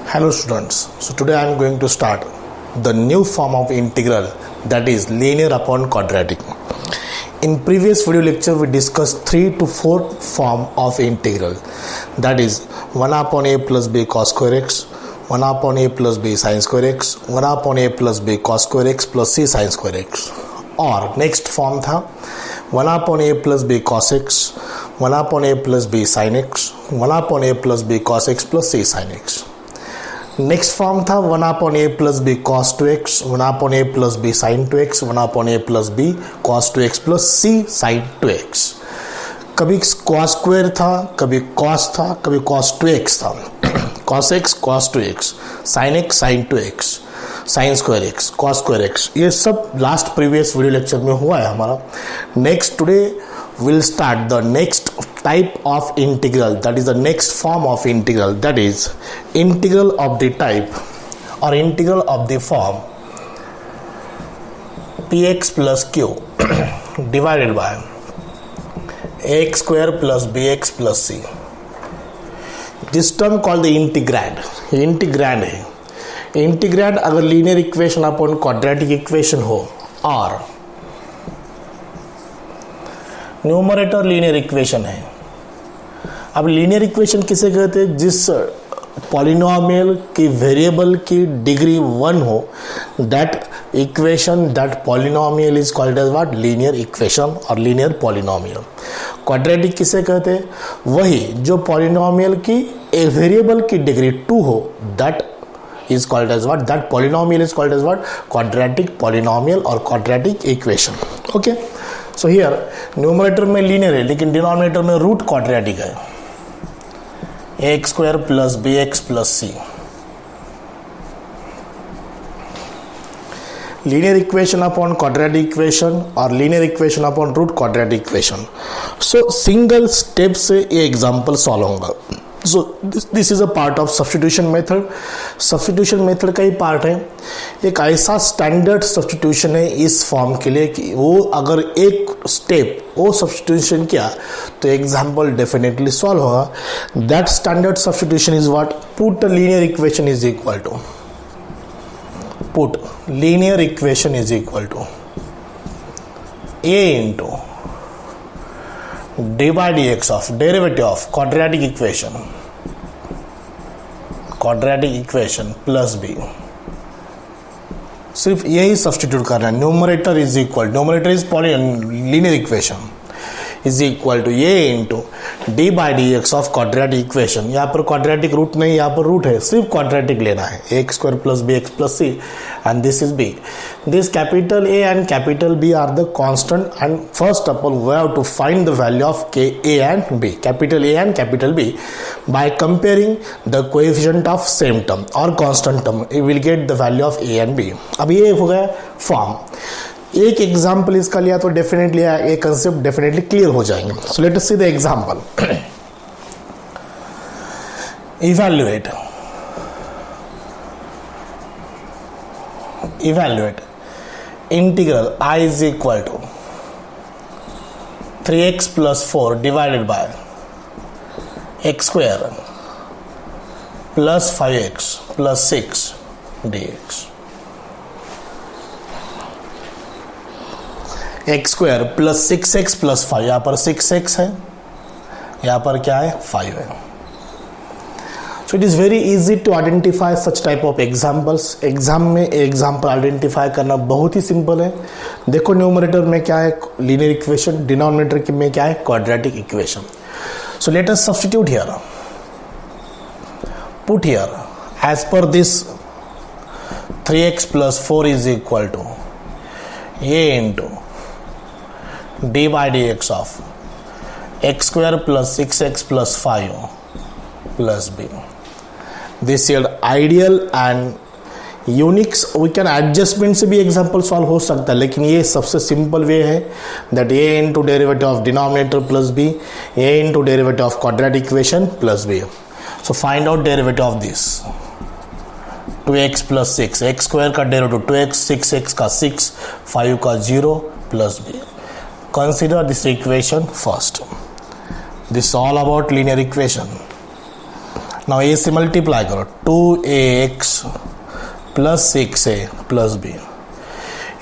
Hello students, so today I am going to start the new form of integral, that is linear upon quadratic. In previous video lecture we discussed 3 to 4 form of integral, that is 1 upon a plus b cos square x, 1 upon a plus b sin square x, 1 upon a plus b cos square x plus c sin square x. और next form था 1 upon a plus b cos x, 1 upon a plus b sin x, 1 upon a plus b cos x plus c sin x. Next form था 1 upon a plus b cos 2x, 1 upon a plus b sin 2x, 1 upon a plus b cos 2x plus c sin 2x. कभी cos square था, कभी cos था, कभी cos 2x था, cos x cos 2x, sin x sin 2x, sin square x cos square x. ये सब last previous video lecture में हुआ है हमारा. Next today we'll start the next type of integral, that is the next form of integral, that is integral of the type or integral of the form px plus q divided by ax square plus bx plus c. This term called the integrand. Integrand है. Integrand अगर linear equation upon quadratic equation हो और numerator linear equation है. अब linear equation किसे कहते हैं? जिस पॉलिनोमियल की वेरिएबल की डिग्री 1 हो, that equation, that polynomial is called as what? Linear equation और लीनियर पॉलिनोमियल. क्वाड्रेटिक किसे कहते हैं? वही जो पॉलिनोमियल की एक वेरिएबल की डिग्री 2 हो, that is called as what? That polynomial is called as what? Quadratic polynomial or quadratic equation. Okay, so here numerator में linear है लेकिन denominator में root quadratic है. ax square plus bx plus c. linear equation upon quadratic equation और linear equation upon root quadratic equation. So single step से ये example solve होगा. So this is a part of substitution method. Substitution method का ही part है. एक ऐसा standard substitution है इस फॉर्म के लिए कि वो अगर एक स्टेप वो सब्स्टिट्यूशन किया तो एग्जाम्पल डेफिनेटली सॉल्व होगा. That standard substitution is what? Put linear equation is equal to put linear equation is equal to a into dy dx of derivative of quadratic equation plus b. सिर्फ यही substitute करना है. Numerator is equal, numerator is linear equation is equal to a into D by D x of quadratic equation. यहाँ पर quadratic root नहीं, यहाँ पर root है, सिर्फ क्वाड्रेटिक लेना है. X square plus B X plus C and this is B. This capital A and capital B are the constant and first of all we have to find the value of K A and B, capital A and capital B, by comparing the coefficient of same term और constant term. You will get the value of A and B. अब ये हो गया form. एक example इसका लिया तो definitely ये कंसेप्ट डेफिनेटली क्लियर हो जाएंगे. So let us see the example. Evaluate integral I is equal to 3x plus 4 divided by x square plus 5x plus 6 dx. X square plus 6x plus 5, यहाँ पर 6x है, यहाँ पर क्या है? 5 है. So it is very easy to identify such type of examples. Exam में example identify करना बहुत ही सिंपल है. देखो न्यूमरेटर में क्या है? Linear equation. डिनोमिनेटर में क्या है? Quadratic equation. So let us substitute here. Put here as per this 3x plus 4 is equal to a into d by dx of x square plus 6x plus 5 plus b. This is ideal and unique. We can adjustment से भी example solve हो सकता है लेकिन ये सबसे simple way है. That a into derivative of denominator plus b, a into derivative of quadratic equation plus b. So find out derivative of this. 2x plus 6, x square का डेरिवेटिव 2x, 6x का 6, 5 का 0 plus b. Consider this equation first. This is all about linear equation. Now A से multiply करो 2ax plus 6a plus b।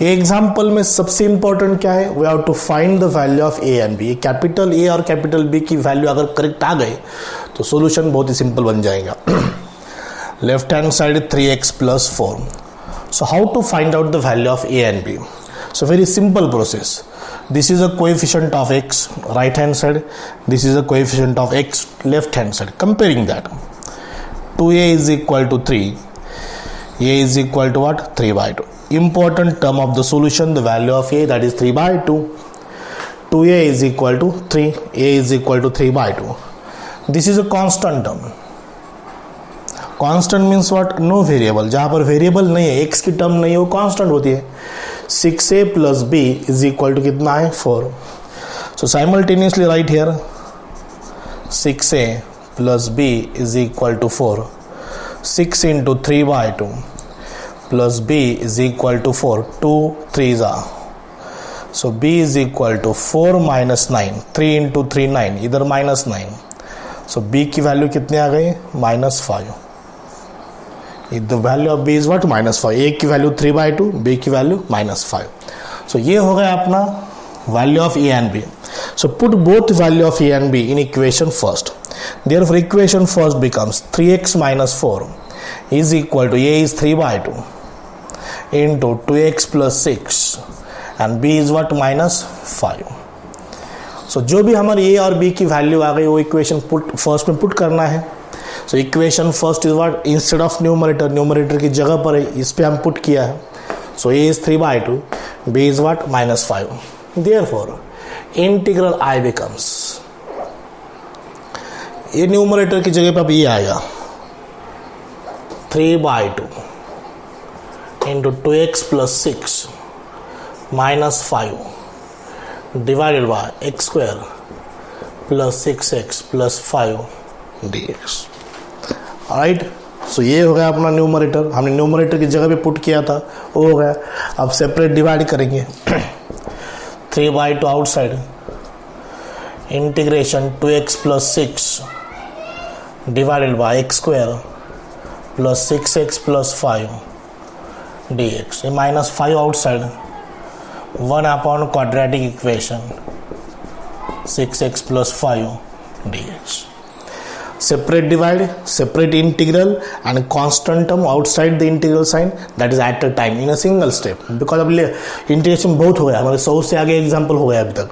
Example में सबसे important क्या है, we have to find the value of A and B. Capital A और capital B की value अगर correct आ गए तो सॉल्यूशन बहुत ही सिंपल बन जाएगा। Left hand side 3x plus 4। So how to find out the value of A and B? So very simple process. This is a coefficient of x right hand side, this is a coefficient of x left hand side. Comparing that, 2a is equal to 3, a is equal to what? 3 by 2. Important term of the solution, the value of a, that is 3 by 2. 2a is equal to 3, a is equal to 3 by 2. This is a constant term. Constant means what? No variable. जहाँ पर variable नहीं है, x की term नहीं है, वो constant होती है। 6a plus b is equal to कितना है? 4. So simultaneously write here 6a plus b is equal to 4. 6 into 3 by 2 plus b is equal to 4. 2 3s are. So b is equal to 4 minus 9. 3 into 3 9. इधर minus 9. So b की value कितने आ गई? -5. The value of b is what? -5. a की value 3 by 2, b की value -5. So ये हो गया अपना value of a and b. So put both value of a and b in equation first. Therefore equation first becomes 3x minus 4 is equal to a is 3 by 2 into 2x plus 6 and b is what? -5. So जो भी हमारी a और b की value आ गई वो equation first में put करना है। So equation first is what? Instead of numerator की जगह पर है, इस पे हम पुट किया है। So a is 3 by 2, b is what? -5. Therefore integral I becomes, ये न्यूमरेटर की जगह पर अब ये आएगा 3 by 2 into 2x plus 6 -5 divided by x square plus 6x plus 5 dx. Right, so ये हो गया अपना न्यूमरेटर। हमने न्यूमरेटर की जगह पे पुट किया था, वो हो गया। अब सेपरेट डिवाइड करेंगे 3 by 2 outside integration 2x plus 6 divided by x square plus 6x plus 5 dx. ये -5 outside 1 upon quadratic equation 6x plus 5 dx. Separate divide, separate integral and constant term outside the integral sign, that is at a time in a single step. Because अब integration बहुत हो गया, हमारे 100 से आगे example हो गया अभी तक।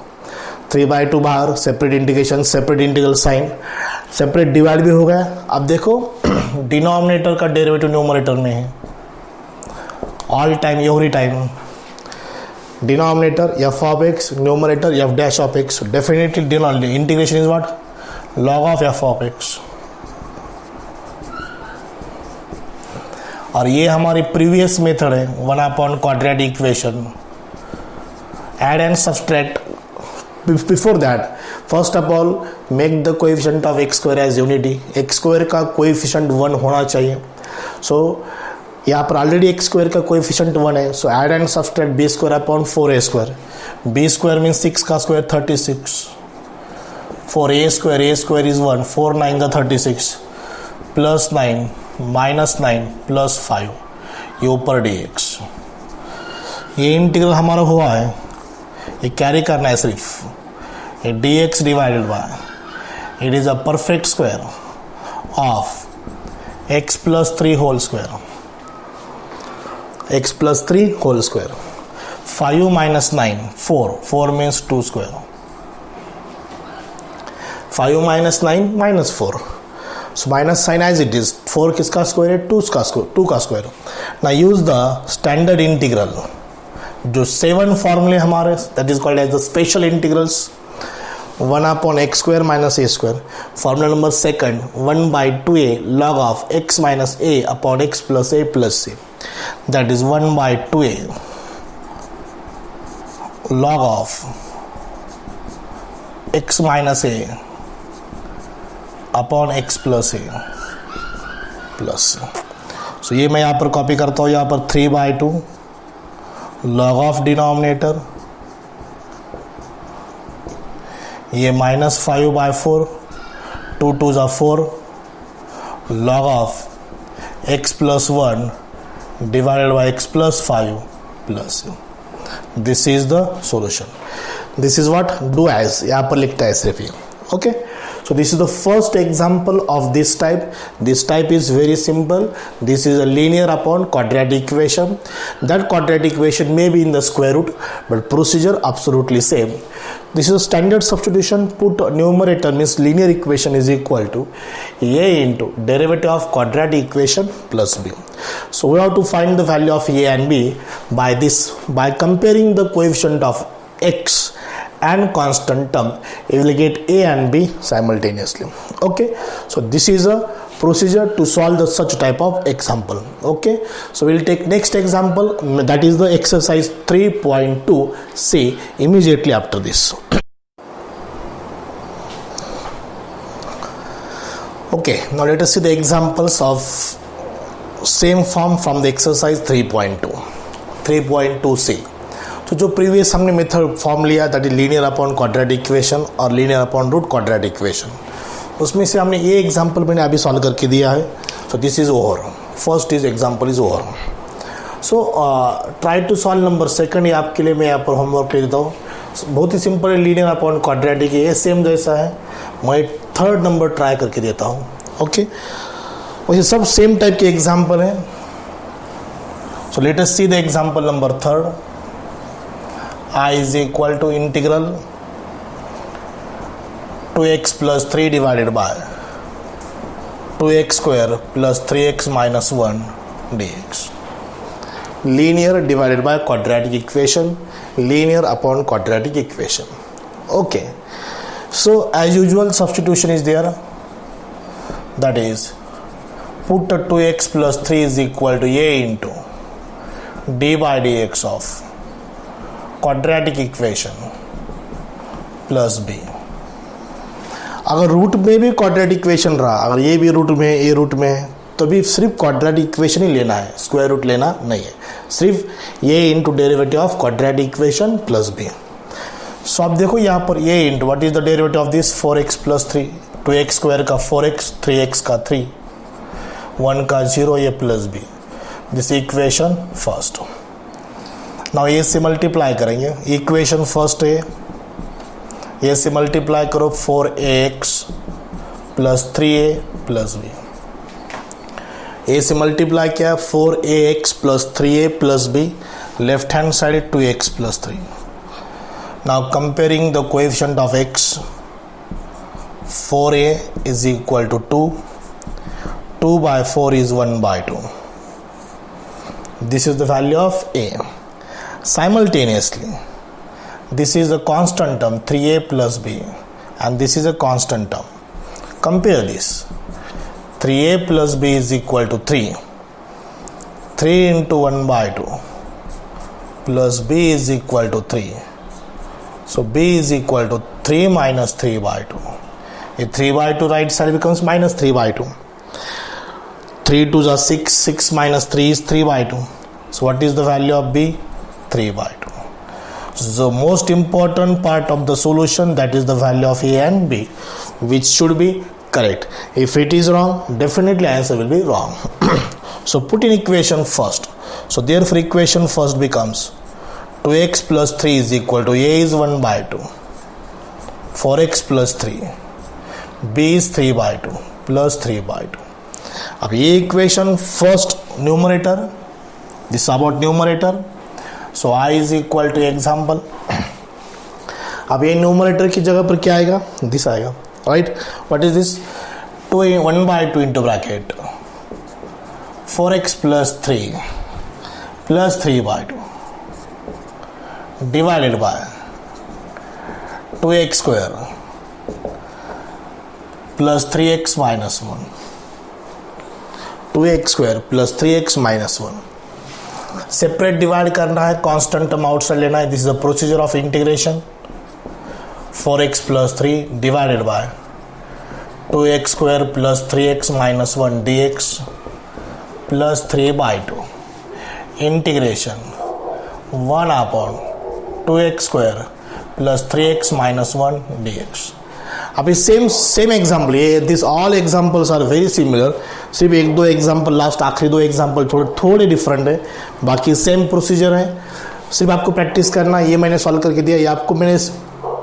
3 by 2 बाहर, separate integration, separate integral sign, separate divide भी हो गया। अब देखो डिनोमिनेटर का डेरिवेटिव न्यूमरेटर में है all time, every time. Denominator f of x, numerator f dash of x. Definitely denominator integration is what? log of f of x. और ये हमारी प्रीवियस मेथड है 1 upon quadratic equation. Add and subtract. Before that first of all make the coefficient of x square as unity. x square का coefficient 1 होना चाहिए। So यहाँ पर already x square का कोएफिशिएंट 1 है। So add and subtract b square upon 4a square. b square means 6 का square 36। For a square is 1, 4 9 the 36 plus 9 minus 9 plus 5 ये ऊपर dx। ये इंटीग्रल हमारा हुआ है, ये कैरी करना है सिर्फ। ये dx divided by it is a perfect square of x plus 3 whole square, x plus 3 whole square. 5 minus 9 4 means 2 square. 5 minus 9 minus 4. So minus sign as it is. 4 किसका स्क्वायर है? 2 का square. Now use the standard integral. जो 7 फॉर्मूले हमारे, that is called as the special integrals. 1 upon x square minus a square. Formula number second 1 by 2a log of x minus a upon x plus a plus c. That is 1 by 2a log of x minus a upon x plus a plus. So ये मैं यहाँ पर copy करता हूँ, यहाँ पर 3 by 2 log of denominator, ये -5 by 4, 2 2 4 log of x plus 1 divided by x plus 5 plus u. This is the solution. This is what do as यहाँ पर लिखता है सिर्फ ये. Okay, so this is the first example of this type. This type is very simple. This is a linear upon quadratic equation. That quadratic equation may be in the square root, but procedure absolutely same. This is a standard substitution. Put numerator means linear equation is equal to a into derivative of quadratic equation plus b. So we have to find the value of a and b by comparing the coefficient of x and constant term. You will get a and b simultaneously. Okay, so this is a procedure to solve the such type of example. Okay, so we'll take next example, that is the exercise 3.2c immediately after this. Okay, now let us see the examples of same form from the exercise 3.2c. तो जो previous हमने method form लिया that is linear upon quadratic equation और linear upon root quadratic equation, उसमें से हमने ये example मैंने अभी सॉल्व करके दिया है. So this is over. First is example is over. So try to solve number second. ये आपके लिए मैं यहाँ पर होमवर्क ले देता हूँ. बहुत ही सिंपल है, लीनियर अपॉन क्वाड्रेटिक ये सेम जैसा है. मैं थर्ड नंबर ट्राई करके देता हूँ. ओके, वैसे सब सेम टाइप के एग्जाम्पल हैं. सो let us see the example number third. I is equal to integral 2x plus 3 divided by 2x square plus 3x minus 1 dx. Linear divided by quadratic equation, linear upon quadratic equation. Okay, so as usual substitution is there. That is, put 2x plus 3 is equal to a into d by dx of quadratic equation plus B. अगर root में भी quadratic equation रहा, अगर ये भी root में ये root में, तो भी सिर्फ क्वाड्रेटिक इक्वेशन ही लेना है, स्क्वायर रूट लेना नहीं है. सिर्फ ये into derivative of quadratic equation plus b. So आप देखो यहाँ पर ये into what is the derivative of this 4x plus 3. 2x square का 4x, 3x का 3, 1 का 0, ये plus b. This equation first. Now ये से मल्टीप्लाई करेंगे. इक्वेशन फर्स्ट है, ये से मल्टीप्लाई करो 4ax plus 3a plus B. ए से मल्टीप्लाई किया 4ax plus 3a plus B. Left hand side 2x plus 3. Now comparing the coefficient of x, 4a is equal to 2. 2 by 4 is 1 by 2. This is the value of a. Simultaneously, this is a constant term 3a plus b and this is a constant term. Compare this. 3a plus b is equal to 3. 3 into 1 by 2 plus b is equal to 3. So b is equal to 3 minus 3 by 2. If 3 by 2 right side becomes minus 3 by 2. 3 2s are 6. 6 minus 3 is 3 by 2. So what is the value of b? 3 by 2. So the most important part of the solution, that is the value of a and b, which should be correct. If it is wrong, definitely answer will be wrong. So put in equation first. So therefore equation first becomes 2x plus 3 is equal to a is 1 by 2, 4x plus 3, b is 3 by 2 plus 3 by 2. अब ये equation first numerator, this is about numerator. So I is equal to example. अब ये numerator की जगह पर क्या आएगा? This आएगा, right. What is this? 1 by 2 into bracket 4x plus 3 plus 3 by 2 divided bye 2x square plus 3x minus 1. 2x square plus 3x minus 1. Separate divide करना है, कांस्टेंट टर्म आउटसाइड लेना है. This is the procedure of integration. 4x plus 3 divided by 2x square plus 3x minus 1 dx plus 3 by 2 integration 1 upon 2x square plus 3x minus 1 dx. अभी same example, ये this all examples are very similar, सिर्फ एक दो example last आखिरी दो example थोड़े different है, बाकी सेम प्रोसीजर है, सिर्फ आपको प्रैक्टिस करना। ये मैंने सॉल्व करके दिया, ये आपको मैंने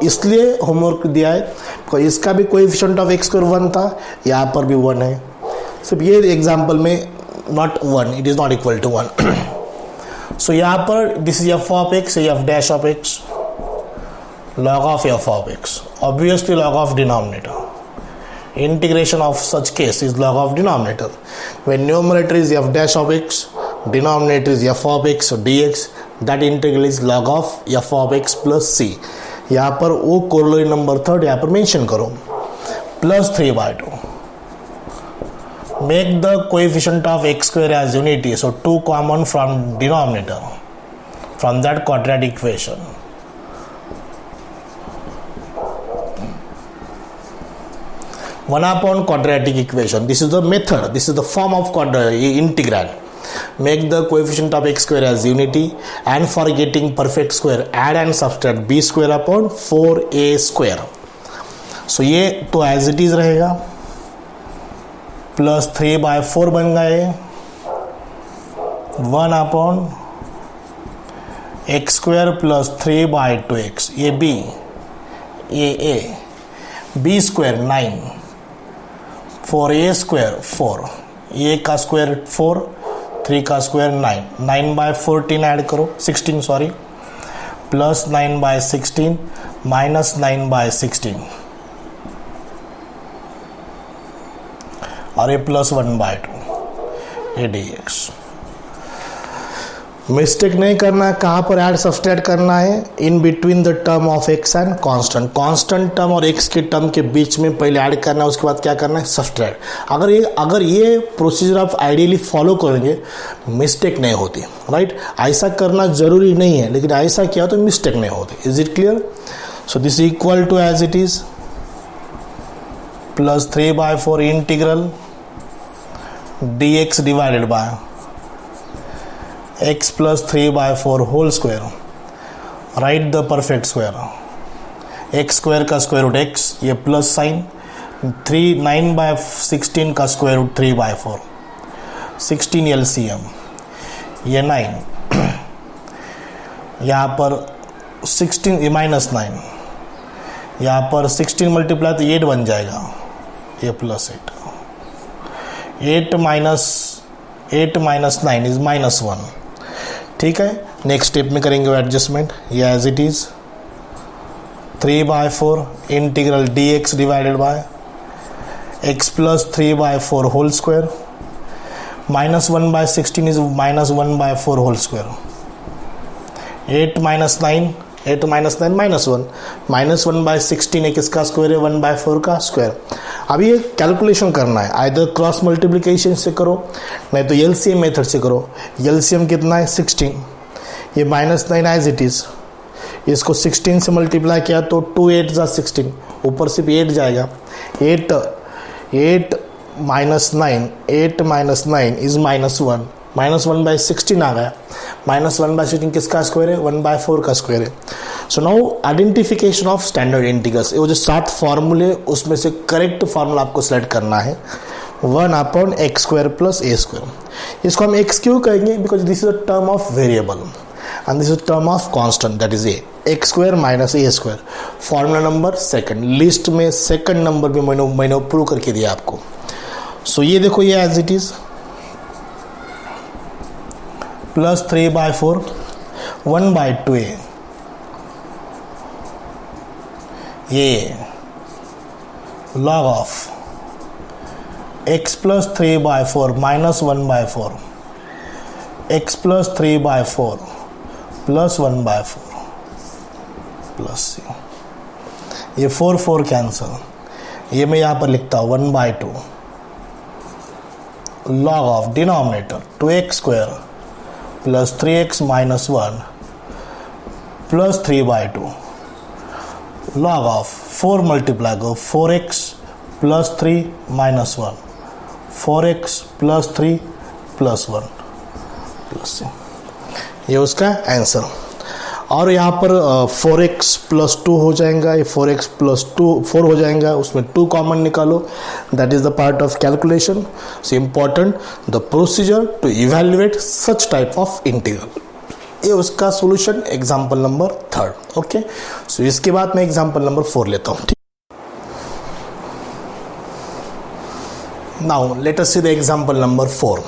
इसलिए होमवर्क दिया है तो इसका भी कोएफिशिएंट ऑफ x² 1 था, यहाँ पर भी 1 है, सिर्फ ये एग्जाम्पल में not 1, it is not equal to 1। So यहाँ पर this is f of x, f dash of x, log of f of x, obviously log of denominator. Integration of such case is log of denominator. When numerator is f dash of x, denominator is f of x dx, that integral is log of f of x plus c. यहाँ पर वो corollary number third यहाँ पर mention करो, plus 3/2. Make the coefficient of x square as unity, so 2 common from denominator, from that quadratic equation. One upon quadratic equation. This is the method. This is the form of integral. Make the coefficient of x square as unity, and for getting perfect square, add and subtract b square upon 4a square. So ये तो as it is रहेगा, plus 3/4 बन गए, 1 upon x square plus 3/2x. ये b, ये a, b square 9, 4a square 4, a का square 4, 3 का square 9, 9/14 add करो, 16 सॉरी, प्लस 9/16 माइनस 9/16 और ये प्लस 1/2 ये dx। मिस्टेक नहीं करना है, कहाँ पर ऐड सब्सट्रैक्ट करना है, in between the term of x and constant, constant term और x के टर्म के बीच में पहले ऐड करना है, उसके बाद क्या करना है, सब्सट्रैक्ट। अगर ये प्रोसीजर आप आइडियली फॉलो करेंगे मिस्टेक नहीं होती, राइट। ऐसा करना जरूरी नहीं है, लेकिन ऐसा किया तो मिस्टेक नहीं होती। Is it clear? So this equal to as it is plus 3/4 integral dx divided by x plus 3/4 whole square. Write the perfect square. x square का स्क्वायर रूट x, ये प्लस साइन, 9/16 का square root 3/4, 16 LCM, ये 9, यहाँ पर 16 ये -9, यहाँ पर 16 multiply तो 8 बन जाएगा, ये प्लस 8 माइनस 9 इज -1। ठीक है, नेक्स्ट स्टेप में करेंगे एडजस्टमेंट, ये as it is 3/4 integral dx divided by x plus 3/4 whole square, -1/16 is -1/4 whole square, 8 minus 9 -1, -1/16 एक इसका स्क्वायर है, 1/4 का स्क्वायर। अभी ये कैलकुलेशन करना है, आइदर क्रॉस मल्टीप्लिकेशन से करो, नहीं तो एलसीएम मेथड से करो। एलसीएम कितना है 16, ये -9 एज इट इज, इसको 16 से मल्टीप्लाई किया तो 2 8 जा 16, ऊपर सिर्फ 8 जाएगा, 8 माइनस 9 इज -1, -1/16 आ गया, -1/16 किसका स्क्वायर है, 1/4 का स्क्वायर है। So now identification of standard integrals, वो जो 7 फॉर्मूले उसमें से करेक्ट फार्मूला आपको सेलेक्ट करना है, 1/x² + a²। इसको हम x³ कहेंगे because this is a term of variable and this is term of constant, that is a, x² - a²। Formula number second, list में सेकंड नंबर भी मैंने प्रूव करके दिया आपको। सो ये देखो, ये as it is plus 3/4 1/2a, ये log of x plus 3/4 minus 1/4, x plus 3/4 plus 1/4 plus c, ये 4 कैंसल, ये मैं यहाँ पर लिखता हूँ 1/2 log of denominator 2x² plus 3x minus 1 plus 3/2 log of 4 multiply go 4x plus 3 minus 1, 4x plus 3 plus 1 plus c, ये उसका answer. और यहाँ पर 4x प्लस 2 हो जाएगा, ये 4x प्लस 4 हो जाएगा, उसमें 2 कॉमन निकालो, that is the part of calculation. So important the procedure to evaluate such type of integral. ये उसका solution example number 3. Okay, so इसके बाद मैं एग्जांपल नंबर 4 लेता हूँ. Now let us see the example number 4.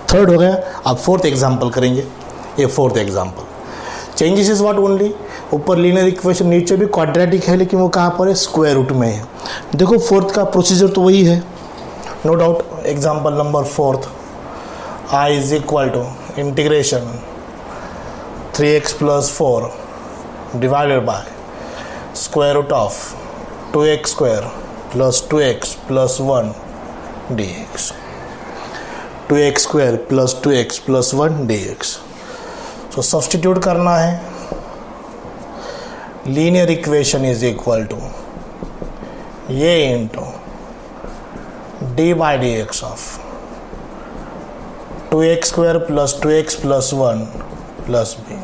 3rd हो गया, अब 4th एग्जांपल करेंगे. ये 4th example. Changes is what only, ऊपर लीनियर इक्वेशन, नीचे भी क्वाड्रेटिक है, लेकिन वो कहाँ पर है, स्क्वायर रूट में है. देखो 4th का प्रोसीजर तो वही है, no doubt. Example number 4th, I is equal to integration 3x plus 4 divided by square root of 2x square plus 2x plus 1 dx. 2x square plus 2x plus 1 dx. So substitute करना है. Linear equation is equal to ये into D by D x of 2x square plus 2x plus 1 plus b.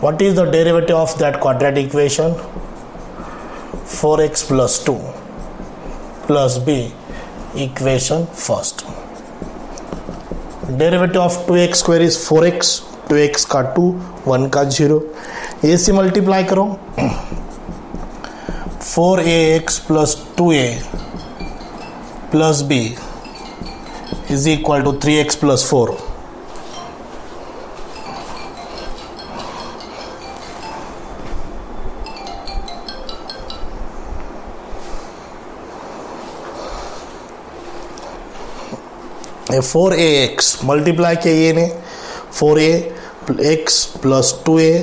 What is the derivative of that quadratic equation? 4x plus 2 plus b, equation first. Derivative of 2x square is 4x, 2x का 2, 1 का 0. ये से multiply करो. 4ax plus 2a plus b is equal to 3x plus 4. ये 4ax multiply किया ये ने 4ax plus 2a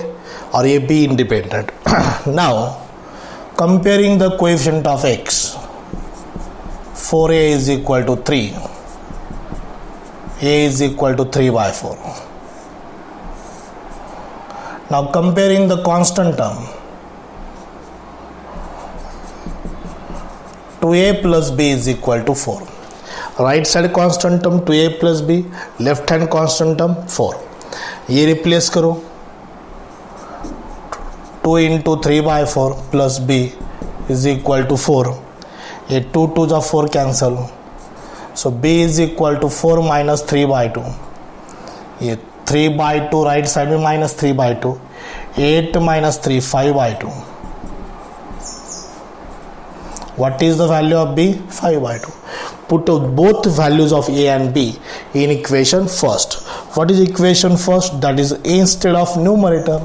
और ये b independent. Now comparing the coefficient of x, 4a is equal to 3, a is equal to 3 by 4. Now comparing the constant term, 2a plus b is equal to 4. Right side constant term 2a plus b, left hand constant term 4. ये replace करो. 2 into 3 by 4 plus b is equal to 4. ये 2 2 जा 4 cancel. So b is equal to 4 minus 3 by 2. ये 3 by 2 right side में minus 3 by 2. 8 minus 3 5 by 2. What is the value of b? 5 by 2. Put both values of a and b in equation first. What is equation first? That is instead of numerator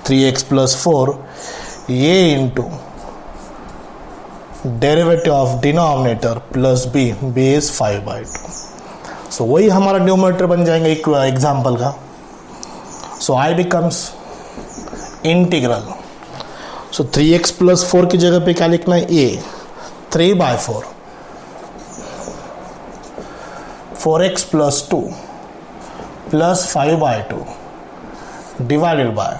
3x plus 4 a into derivative of denominator plus b, b is 5 by 2. So वही हमारा numerator बन जाएगा एक example का. So I becomes integral. So 3x plus 4 की जगह पे क्या लिखना है, a 3 by 4 4x plus 2 plus 5 by 2 divided by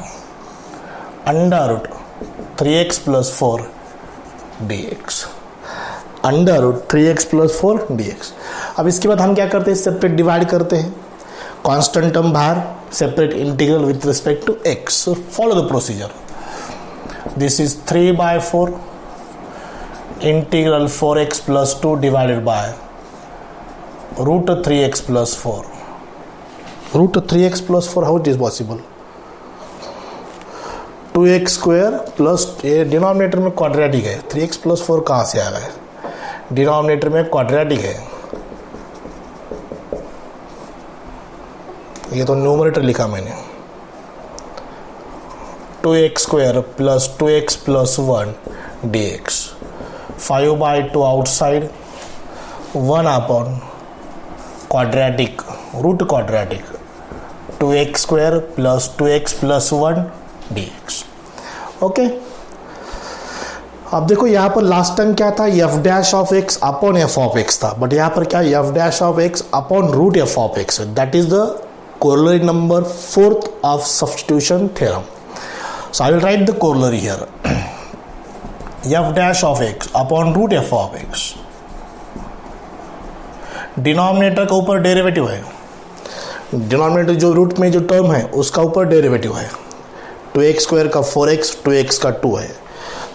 under root 3x plus 4 dx. Under root 3x plus 4 dx. अब इसके बाद हम क्या करते हैं, सेपरेट डिवाइड करते हैं. कांस्टेंट टर्म बाहर, separate integral with respect to x. Follow the procedure. This is 3 by 4 integral 4x plus 2 divided by root 3x plus 4. Root 3x plus 4, how it is possible? 2x square plus denominator में quadratic है. 3x plus 4 कहाँ से आ गया? Denominator में quadratic है. ये तो numerator लिखा मैंने. 2x square plus 2x plus 1 dx. 5 by 2 outside, 1 upon quadratic root quadratic 2x square plus 2x plus 1 dx. Okay, अब देखो यहाँ पर लास्ट टाइम क्या था, F dash of X upon F of X था, बट यहाँ पर क्या, F dash of X upon root F of X. That is the corollary number 4th of substitution theorem. So I will write the corollary here. F dash of x upon root f of x. Denominator के ऊपर derivative है. Denominator जो root में जो term है उसका ऊपर derivative है, 2x स्क्वायर का 4x, 2x का 2 है,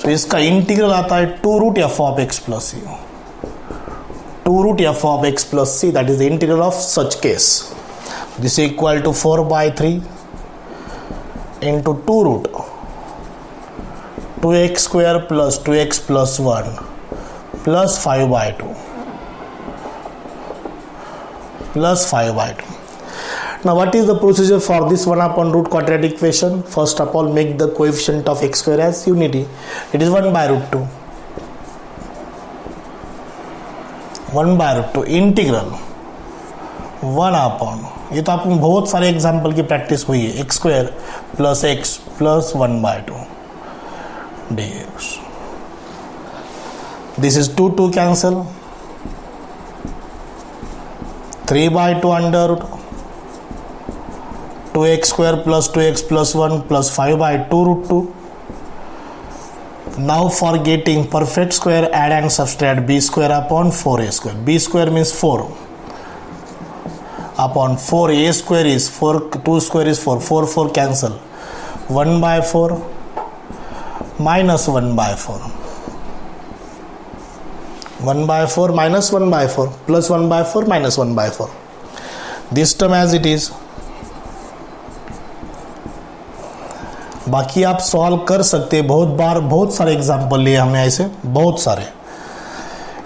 तो इसका इंटीग्रल आता है 2 root F of X plus C, 2 root F of X plus C, that is the integral of such case. This equal to 4/3 into 2 root 2x square plus 2x plus 1 plus 5/2 plus 5/2. Now what is the procedure for this 1 upon root quadratic equation? First of all, make the coefficient of x square as unity. It is 1/√2. 1/√2 integral 1 upon, ये तो आपको बहुत सारे example की practice हुई है, X square plus x plus 1/2 dx. This is 2 cancel, 3/2 under root 2x square plus 2x plus 1 plus 5/2 root 2. Now for getting perfect square, add and subtract b square upon 4a square. B square means 4 upon 4, a square is 4, 2 square is 4, 4 cancel, 1/4 minus 1/4, 1/4 minus 1/4 plus 1/4 minus 1/4. This term as it is. बाकी आप solve कर सकते हैं, बहुत बार बहुत सारे example लिए हमने ऐसे, बहुत सारे.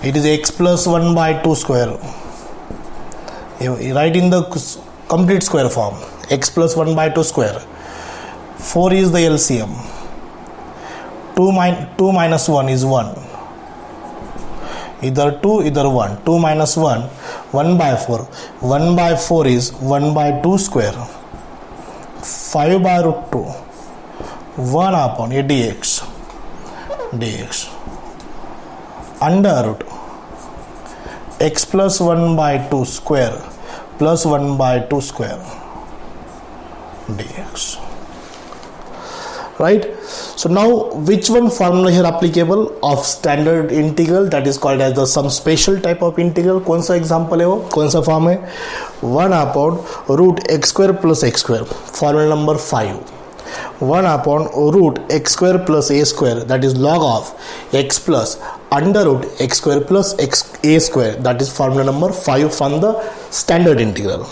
It is x plus 1/2 square. Write in the complete square form. X plus 1/2 square. 4 is the LCM. 2 minus 1 is 1. Either 2, either 1. 2 minus 1, 1/4. 1/4 is 1/2 square. 5/√2. 1 upon a dx. Under root x plus 1/2 square plus 1/2 square dx. Right? So now which one formula here applicable of standard integral, that is called as the some special type of integral? कौन सा example है वो, कौन सा form है? 1 upon root x square plus x square, formula number 5. 1 upon root x square plus a square, that is log of x plus under root x square plus x a square, that is formula number 5 from the standard integral.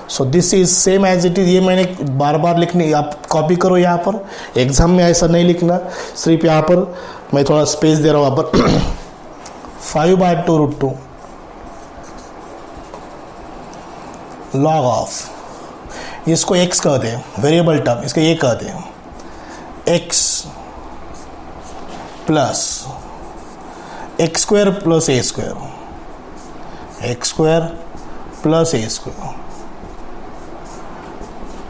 So this is same as it is. ये मैंने बार बार लिखने, आप copy करो यहाँ पर, exam में ऐसा नहीं लिखना, सिर्फ यहाँ पर मैं थोड़ा स्पेस दे रहा हूँ. यहाँ पर 5/2 रूट 2 लॉग ऑफ, इसको x कहते हैं, वेरिएबल टर्म, इसको ये कहते हैं x plus x square plus a square, x square plus a square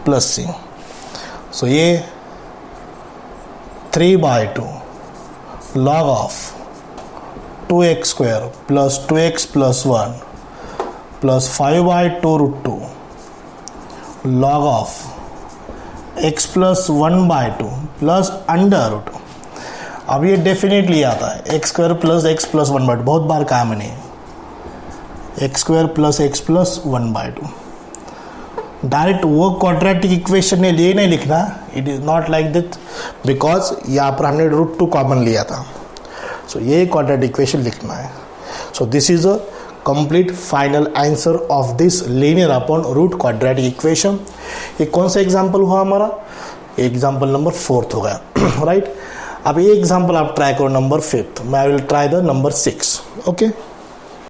plus c. So ये 3/2 log of 2x square plus 2x plus 1 plus 5/2 root 2 log of x plus 1/2 plus under root. अब ये definitely आता है X square plus x plus 1/2, बहुत बार कहा मैंने, x square plus x plus 1/2. Direct वो quadratic equation ने लिए नहीं लिखना, it is not like that, because यहाँ पर हमने रूट 2 कॉमन लिया था. सो ये क्वाड्रेटिक इक्वेशन लिखना है. So this is a complete final answer of this linear upon root quadratic equation. ये कौन सा एग्जाम्पल हुआ हमारा? एग्जाम्पल नंबर 4 हो गया. राइट. अब ये एग्जाम्पल आप ट्राई करो नंबर 5th, मैं will try the number 6. Okay.